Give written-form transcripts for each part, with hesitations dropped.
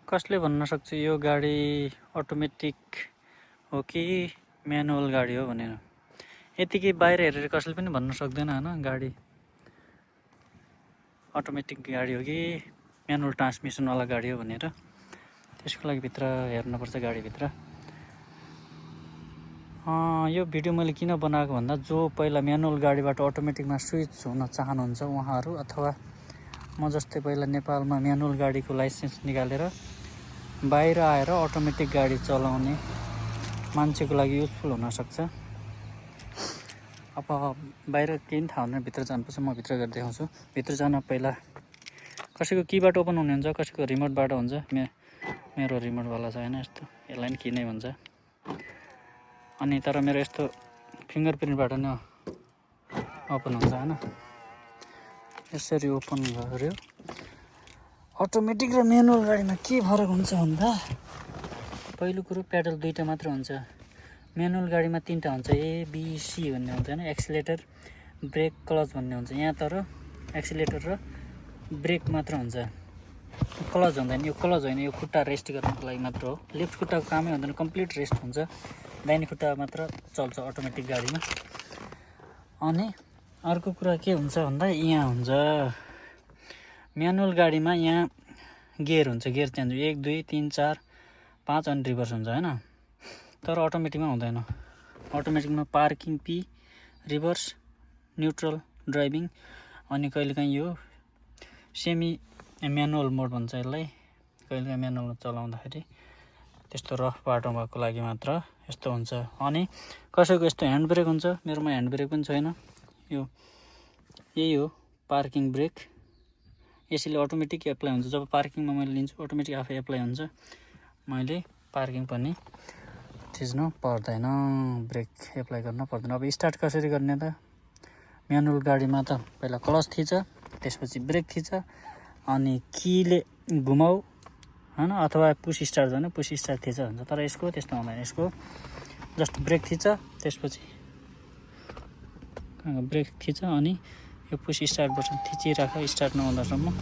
कसले भन्न सक्छ यो गाडी अटोमेटिक हो कि म्यानुअल गाडी हो भनेर। यतिकै बाहिर हेरेर कसले पनि भन्न सक्दैन हैन गाडी अटोमेटिक गाडी हो कि म्यानुअल ट्रान्समिसनवाला गाडी हो भनेर। त्यसको लागि भित्र हेर्नुपर्छ गाडीभित्र। यो भिडियो मैले किन बनाएको भन्दा जो पहिला म्यानुअल गाडीबाट अटोमेटिकमा स्विच हुन चाहनुहुन्छ उहाँहरू अथवा म जस्तै पहिला नेपालमा म्यानुअल गाडीको लाइसेन्स निकालेर बाहिर आएर अटोमेटिक गाडी चलाउने मान्छेको लागि युजफुल हुन सक्छ। अब बाहिर केही पनि थाहा हुँदैन, भित्र जानुपर्छ। म भित्र गएर देखाउँछु। भित्र जान पहिला कसैको कीबाट ओपन हुने हुन्छ, कसैको रिमोटबाट हुन्छ। मेरो रिमोटवाला छैन, यस्तो यसलाई नि की नै भन्छ। अनि तर मेरो यस्तो फिङ्गरप्रिन्टबाट नै ओपन हुन्छ हैन। यसरी ओपन गर्यो। अटोमेटिक र म्यानुअल गाडीमा के फरक हुन्छ भन्दा पहिलो कुरो पेडल दुईटा मात्र हुन्छ। म्यानुअल गाडीमा तीनटा हुन्छ, ABC भन्ने हुन्छ हैन, एक्सिलेटर, ब्रेक, क्लच भन्ने हुन्छ। यहाँ तर एक्सिलेटर र ब्रेक मात्र हुन्छ, क्लच हुँदैन। यो क्लच होइन, यो खुट्टा रेस्ट गर्नको लागि मात्र हो। लेफ्ट खुट्टाको कामै हुँदैन, कम्प्लिट रेस्ट हुन्छ। दाहिने खुट्टा मात्र चल्छ अटोमेटिक गाडीमा। अनि अर्को कुरा के हुन्छ भन्दा यहाँ हुन्छ म्यानुअल गाडीमा यहाँ गियर हुन्छ, गियर चेन्ज 1 2 3 4 5 अनि रिभर्स हुन्छ हैन। तर अटोमेटिकमा हुँदैन। अटोमेटिकमा parking P, reverse, neutral, driving अनि कहिलेकाहीँ यो सेमी म्यानुअल मोड भन्छ यसलाई। कहिलेकाहीँ म्यानुअलमा चलाउँदाखेरि त्यस्तो रफ बाटो भएको लागि मात्र यस्तो हुन्छ। अनि कसैको यस्तो ह्यान्ड ब्रेक हुन्छ, मेरोमा ह्यान्ड ब्रेक पनि छैन। यही हो पार्किङ ब्रेक। यसैले अटोमेटिक एप्लाई हुन्छ। जब पार्किङमा मैले लिन्छु अटोमेटिक आफै एप्लाई हुन्छ। मैले पार्किङ पनि थिच्नु पर्दैन, ब्रेक एप्लाई गर्न पर्दैन। अब स्टार्ट कसरी गर्ने त? म्यानुअल गाडीमा त पहिला क्लच थिच, त्यसपछि ब्रेक थिच, अनि कीले घुमाऊ हैन, अथवा पुस स्टार्ट भने पुस स्टार्ट थिच हुन्छ। तर यसको त्यस्तो हुँदैन। यसको जस्ट ब्रेक थिच, त्यसपछि ब्रेक थिच अनि यो पुस स्टार्ट बटन थिचिराख, स्टार्ट नहुँदासम्म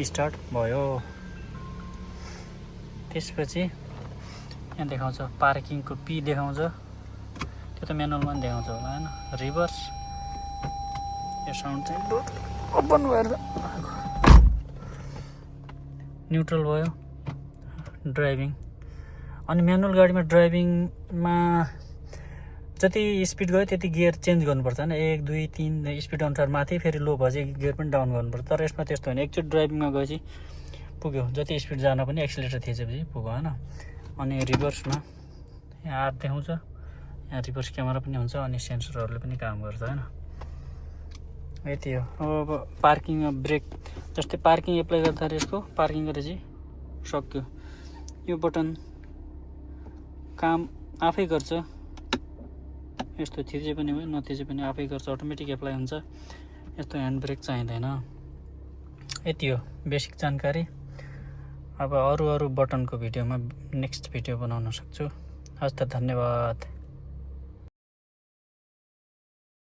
स्टार्ट भयो। त्यसपछि यहाँ देखाउँछ पार्किङको P देखाउँछ, त्यो त म्यानुअलमा पनि देखाउँछ होला हैन। रिभर्स, यो साउन्ड चाहिँ ओपन भएर न्युट्रल भयो, ड्राइभिङ। अनि म्यानुअल गाडीमा ड्राइभिङमा जति स्पिड गयो त्यति गियर चेन्ज गर्नुपर्छ हैन। 1 2 3 स्पिड अनुसार माथि, फेरि लो भएपछि गियर पनि डाउन गर्नुपर्छ। तर यसमा त्यस्तो होइन, एकचोटि ड्राइभिङमा गएपछि पुग्यो, जति स्पिड जान पनि एक्सिलेटर थिचेपछि पुग्यो हैन। अनि रिभर्समा यहाँ हात देखाउँछ, यहाँ रिभर्स क्यामेरा पनि हुन्छ अनि सेन्सरहरूले पनि काम गर्छ हैन। यति हो। अब पार्किङ ब्रेक जस्तै पार्किङ एप्लाई गर्दाखेरि यसको पार्किङ गरेपछि सक्यो। यो बटन काम आफै गर्छ, यस्तो थिचे पनि भयो नथिचे पनि आफै गर्छ, अटोमेटिक एप्लाई हुन्छ। यस्तो ह्यान्ड ब्रेक चाहिँदैन। यति हो बेसिक जानकारी। अब अरू बटनको भिडियोमा नेक्स्ट भिडियो बनाउन सक्छु। हस् त, धन्यवाद।